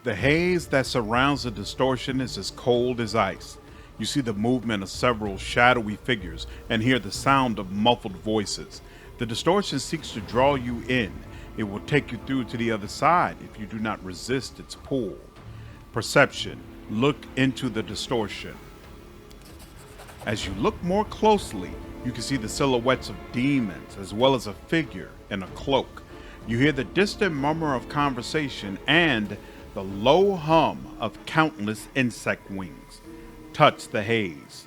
The haze that surrounds the distortion is as cold as ice. You see the movement of several shadowy figures and hear the sound of muffled voices. The distortion seeks to draw you in. It will take you through to the other side if you do not resist its pull. Perception. Look into the distortion. As you look more closely, you can see the silhouettes of demons as well as a figure in a cloak. You hear the distant murmur of conversation and the low hum of countless insect wings. Touch the haze.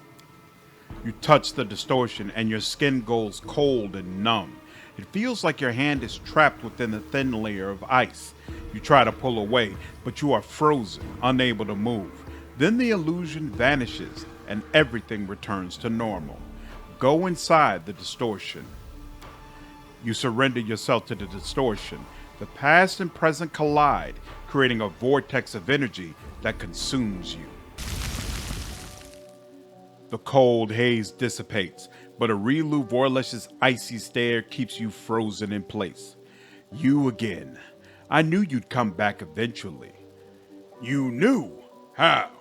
You touch the distortion and your skin goes cold and numb. It feels like your hand is trapped within a thin layer of ice. You try to pull away, but you are frozen, unable to move. Then the illusion vanishes and everything returns to normal. Go inside the distortion. You surrender yourself to the distortion. The past and present collide, creating a vortex of energy that consumes you. The cold haze dissipates, but Arilu Vorlesh's icy stare keeps you frozen in place. You again. I knew you'd come back eventually. You knew? How?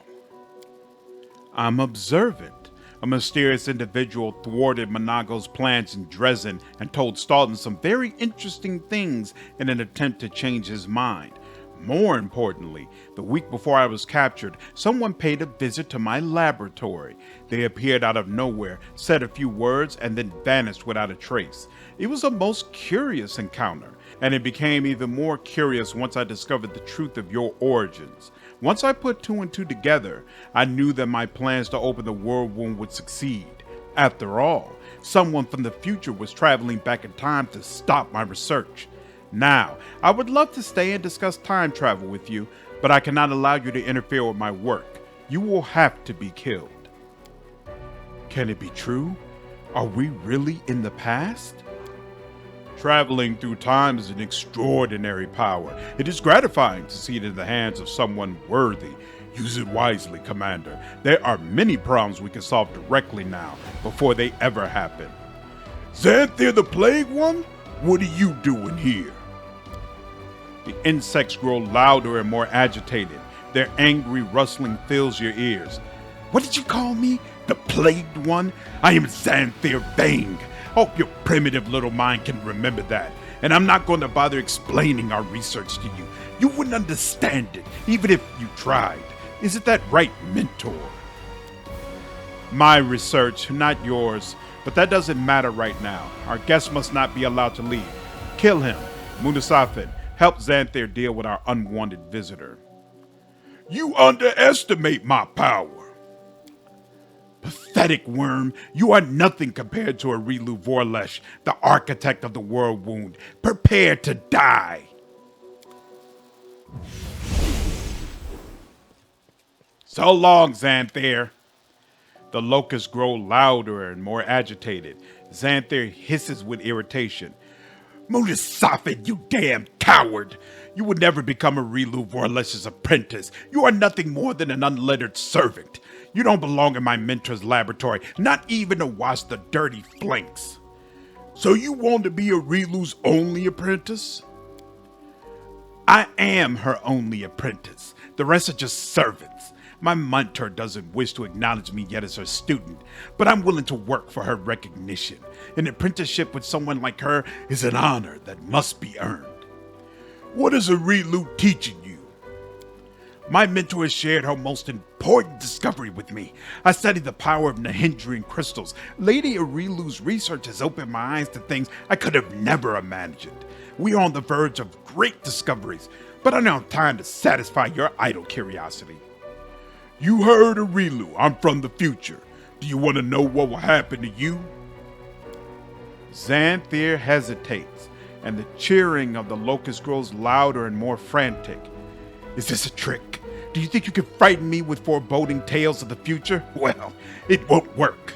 I'm observant. A mysterious individual thwarted Monago's plans in Dresden and told Stalton some very interesting things in an attempt to change his mind. More importantly, the week before I was captured, someone paid a visit to my laboratory. They appeared out of nowhere, said a few words, and then vanished without a trace. It was a most curious encounter, and it became even more curious once I discovered the truth of your origins. Once I put two and two together, I knew that my plans to open the world wound would succeed. After all, someone from the future was traveling back in time to stop my research. Now, I would love to stay and discuss time travel with you, but I cannot allow you to interfere with my work. You will have to be killed. Can it be true? Are we really in the past? Traveling through time is an extraordinary power. It is gratifying to see it in the hands of someone worthy. Use it wisely, Commander. There are many problems we can solve directly now, before they ever happen. Xanthir the Plague One? What are you doing here? The insects grow louder and more agitated. Their angry rustling fills your ears. What did you call me? The Plagued One? I am Xanthir Vang. Hope your primitive little mind can remember that. And I'm not going to bother explaining our research to you. You wouldn't understand it, even if you tried. Isn't that right, Mentor? My research, not yours. But that doesn't matter right now. Our guest must not be allowed to leave. Kill him. Munasafin, help Xanthir deal with our unwanted visitor. You underestimate my power. Pathetic worm, you are nothing compared to Arilu Vorlesh, the architect of the world wound. Prepare to die. So long, Xanthir. The locusts grow louder and more agitated. Xanthir hisses with irritation. Munasafin, you damn coward! You would never become Arilu Vorlesh's apprentice. You are nothing more than an unlettered servant. You don't belong in my mentor's laboratory, not even to wash the dirty flanks. So you want to be Arilu's only apprentice? I am her only apprentice. The rest are just servants. My mentor doesn't wish to acknowledge me yet as her student, but I'm willing to work for her recognition. An apprenticeship with someone like her is an honor that must be earned. What is Arilu teaching you? My mentor has shared her most important discovery with me. I studied the power of Nahindrian crystals. Lady Arilu's research has opened my eyes to things I could have never imagined. We are on the verge of great discoveries, but I don't have time to satisfy your idle curiosity. You heard Arilu. I'm from the future. Do you want to know what will happen to you? Xanthir hesitates, and the cheering of the locust grows louder and more frantic. Is this a trick? Do you think you can frighten me with foreboding tales of the future? Well, it won't work.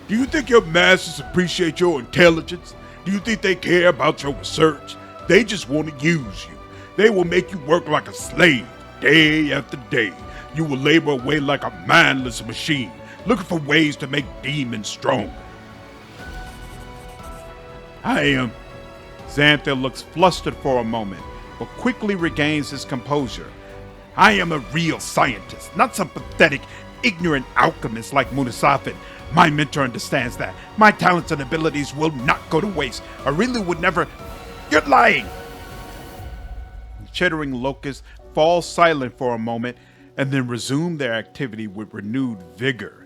Do you think your masters appreciate your intelligence? Do you think they care about your research? They just want to use you. They will make you work like a slave, day after day. You will labor away like a mindless machine, looking for ways to make demons stronger. I am. Xanthir looks flustered for a moment, but quickly regains his composure. I am a real scientist, not some pathetic, ignorant alchemist like Munisafin. My mentor understands that. My talents and abilities will not go to waste. I really would never... You're lying! The chittering locusts fall silent for a moment and then resume their activity with renewed vigor.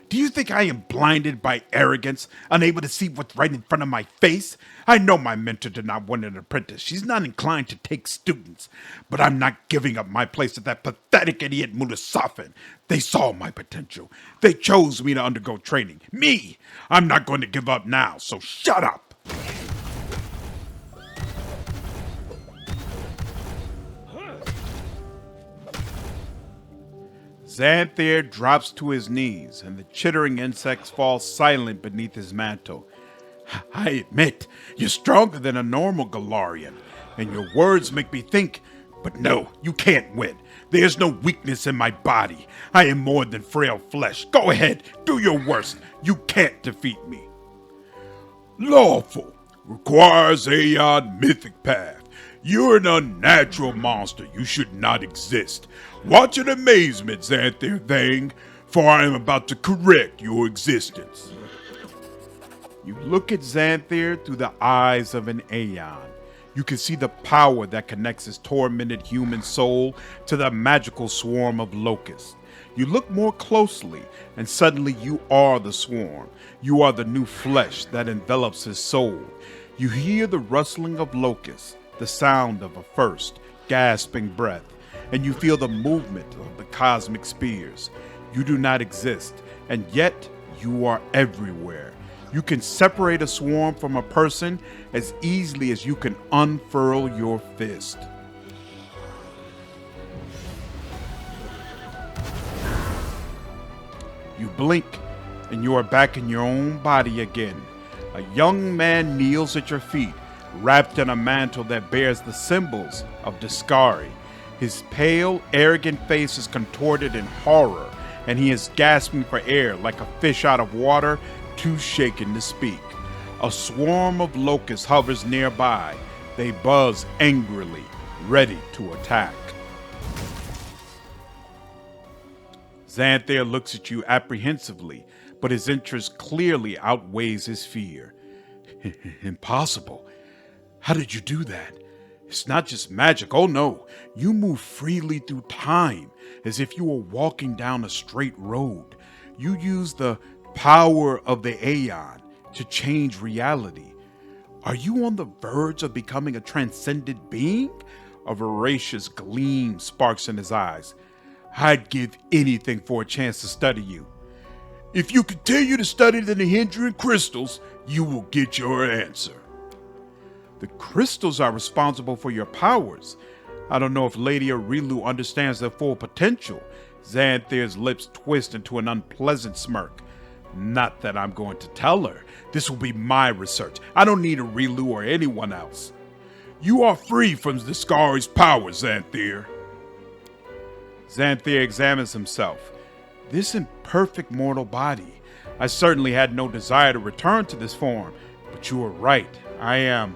Do you think I am blinded by arrogance, unable to see what's right in front of my face? I know my mentor did not want an apprentice. She's not inclined to take students. But I'm not giving up my place to that pathetic idiot Munisafin. They saw my potential. They chose me to undergo training. Me! I'm not going to give up now, so shut up! Xanthir drops to his knees, and the chittering insects fall silent beneath his mantle. I admit, you're stronger than a normal Galarian, and your words make me think, but no, you can't win. There's no weakness in my body. I am more than frail flesh. Go ahead, do your worst. You can't defeat me. Lawful. Requires Aeon mythic path. You're an unnatural monster. You should not exist. Watch in amazement, Xanthir Vang, for I am about to correct your existence. You look at Xanthir through the eyes of an Aeon. You can see the power that connects his tormented human soul to the magical swarm of locusts. You look more closely, and suddenly you are the swarm. You are the new flesh that envelops his soul. You hear the rustling of locusts, the sound of a first, gasping breath, and you feel the movement of the cosmic spears. You do not exist, and yet you are everywhere. You can separate a swarm from a person as easily as you can unfurl your fist. You blink, and you are back in your own body again. A young man kneels at your feet, wrapped in a mantle that bears the symbols of Discari. His pale, arrogant face is contorted in horror, and he is gasping for air like a fish out of water, too shaken to speak. A swarm of locusts hovers nearby. They buzz angrily, ready to attack. Xanthir looks at you apprehensively, but his interest clearly outweighs his fear. Impossible. How did you do that? It's not just magic. Oh no, you move freely through time, as if you were walking down a straight road. You use the power of the Aeon to change reality. Are you on the verge of becoming a transcendent being? A voracious gleam sparks in his eyes. I'd give anything for a chance to study you. If you continue to study the Nihindrian crystals, you will get your answer. The crystals are responsible for your powers. I don't know if Lady Arilu understands their full potential. Xanthir's lips twist into an unpleasant smirk. Not that I'm going to tell her. This will be my research. I don't need Arilu or anyone else. You are free from Discari's powers, Xanthir. Xanthir examines himself. This imperfect mortal body. I certainly had no desire to return to this form, but you are right. I am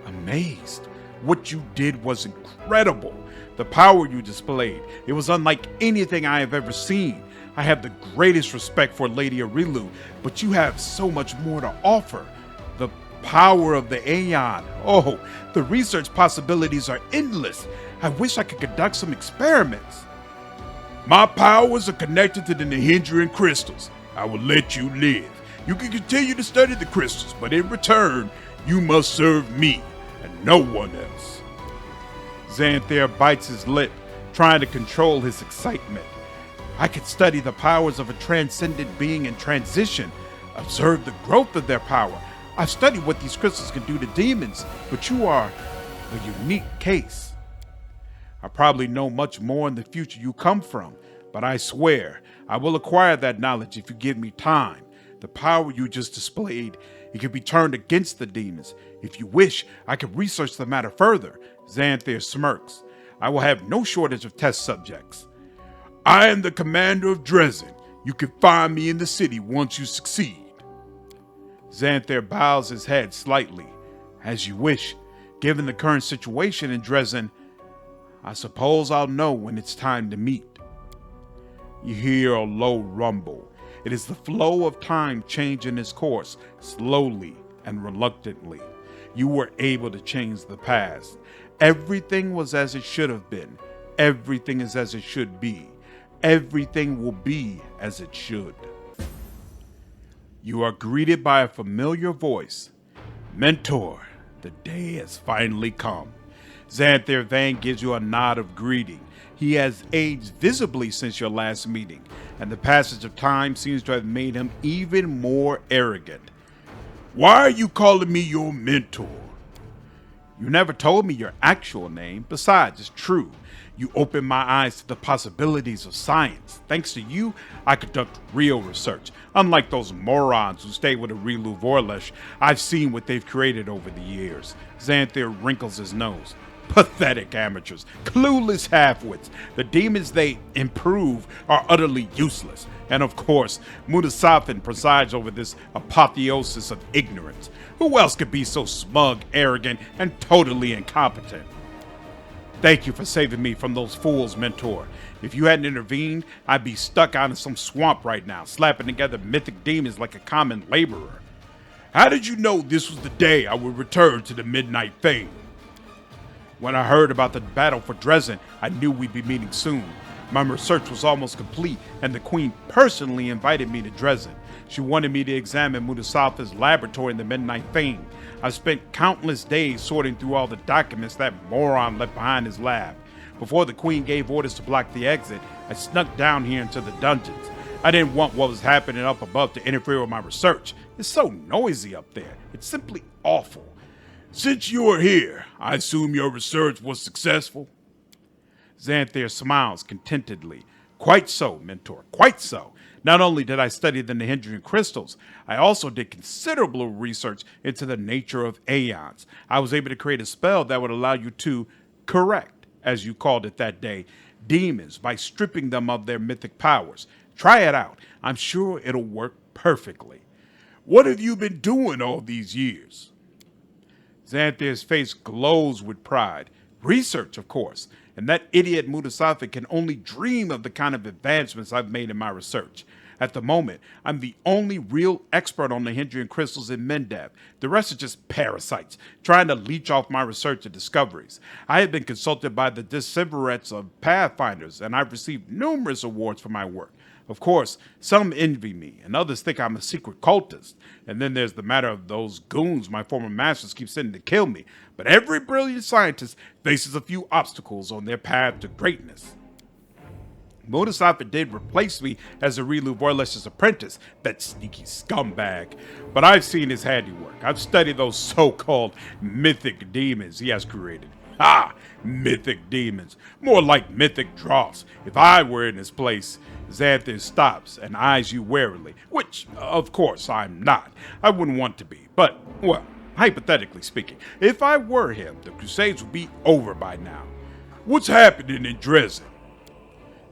amazed. What you did was incredible. The power you displayed, it was unlike anything I have ever seen. I have the greatest respect for Lady Arilu, but you have so much more to offer. The power of the Aeon. Oh, the research possibilities are endless. I wish I could conduct some experiments. My powers are connected to the Nihindrian crystals. I will let you live. You can continue to study the crystals, but in return, you must serve me and no one else. Xanthir bites his lip, trying to control his excitement. I could study the powers of a transcendent being in transition, observe the growth of their power. I've studied what these crystals can do to demons, but you are a unique case. I probably know much more in the future you come from, but I swear I will acquire that knowledge if you give me time. The power you just displayed, it can be turned against the demons. If you wish, I can research the matter further. Xanthir smirks. I will have no shortage of test subjects. I am the commander of Dresden. You can find me in the city once you succeed. Xanthir bows his head slightly. As you wish. Given the current situation in Dresden, I suppose I'll know when it's time to meet. You hear a low rumble. It is the flow of time changing its course, slowly and reluctantly. You were able to change the past. Everything was as it should have been. Everything is as it should be. Everything will be as it should. You are greeted by a familiar voice. Mentor, the day has finally come. Xanthir Vang gives you a nod of greeting. He has aged visibly since your last meeting, and the passage of time seems to have made him even more arrogant. Why are you calling me your mentor? You never told me your actual name. Besides, it's true. You opened my eyes to the possibilities of science. Thanks to you, I conduct real research. Unlike those morons who stay with a Relu Vorlesh, I've seen what they've created over the years. Xanthir wrinkles his nose. Pathetic amateurs, clueless half-wits. The demons they improve are utterly useless. And of course, Mutasafin presides over this apotheosis of ignorance. Who else could be so smug, arrogant, and totally incompetent? Thank you for saving me from those fools, Mentor. If you hadn't intervened, I'd be stuck out in some swamp right now, slapping together mythic demons like a common laborer. How did you know this was the day I would return to the Midnight Fane? When I heard about the battle for Dresden, I knew we'd be meeting soon. My research was almost complete, and the Queen personally invited me to Dresden. She wanted me to examine Mutasafa's laboratory in the Midnight Fane. I spent countless days sorting through all the documents that moron left behind his lab. Before the Queen gave orders to block the exit, I snuck down here into the dungeons. I didn't want what was happening up above to interfere with my research. It's so noisy up there. It's simply awful. Since you are here, I assume your research was successful? Xanthir smiles contentedly. Quite so, Mentor, quite so. Not only did I study the Nahindrian crystals, I also did considerable research into the nature of Aeons. I was able to create a spell that would allow you to correct, as you called it that day, demons by stripping them of their mythic powers. Try it out. I'm sure it'll work perfectly. What have you been doing all these years? Xanthir's face glows with pride. Research, of course. And that idiot Mutasafa can only dream of the kind of advancements I've made in my research. At the moment, I'm the only real expert on the Nahindrian crystals in Mendev. The rest are just parasites, trying to leech off my research and discoveries. I have been consulted by the Decemvirates of Pathfinders, and I've received numerous awards for my work. Of course, some envy me, and others think I'm a secret cultist. And then there's the matter of those goons my former masters keep sending to kill me. But every brilliant scientist faces a few obstacles on their path to greatness. Mutasafa did replace me as a Relu Vorlesh's apprentice, that sneaky scumbag. But I've seen his handiwork. I've studied those so-called mythic demons he has created. Ah, mythic demons. More like mythic dross. If I were in his place, Xanthir stops and eyes you warily, which, of course, I'm not. I wouldn't want to be. But, well, hypothetically speaking, if I were him, the Crusades would be over by now. What's happening in Dresden?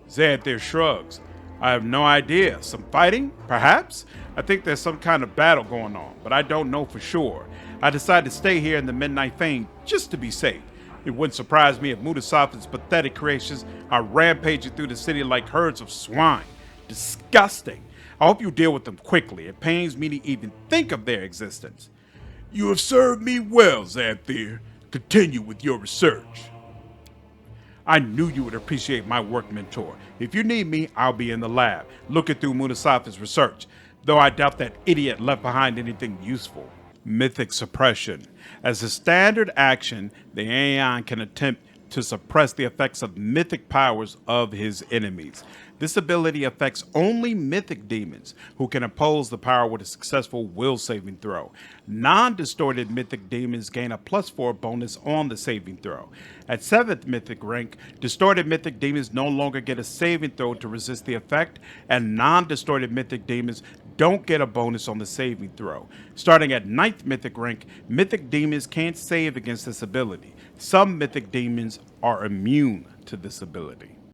Xanthir shrugs. I have no idea. Some fighting, perhaps? I think there's some kind of battle going on, but I don't know for sure. I decided to stay here in the Midnight Fane just to be safe. It wouldn't surprise me if Mutasafa's pathetic creations are rampaging through the city like herds of swine. Disgusting. I hope you deal with them quickly. It pains me to even think of their existence. You have served me well, Xanthir. Continue with your research. I knew you would appreciate my work, Mentor. If you need me, I'll be in the lab, looking through Mutasafa's research, though I doubt that idiot left behind anything useful. Mythic suppression. As a standard action, the Aeon can attempt to suppress the effects of mythic powers of his enemies. This ability affects only mythic demons, who can oppose the power with a successful will saving throw. Non-distorted mythic demons gain a +4 bonus on the saving throw. At 7th mythic rank, distorted mythic demons no longer get a saving throw to resist the effect, and non-distorted mythic demons don't get a bonus on the saving throw. Starting at 9th mythic rank, mythic demons can't save against this ability. Some mythic demons are immune to this ability.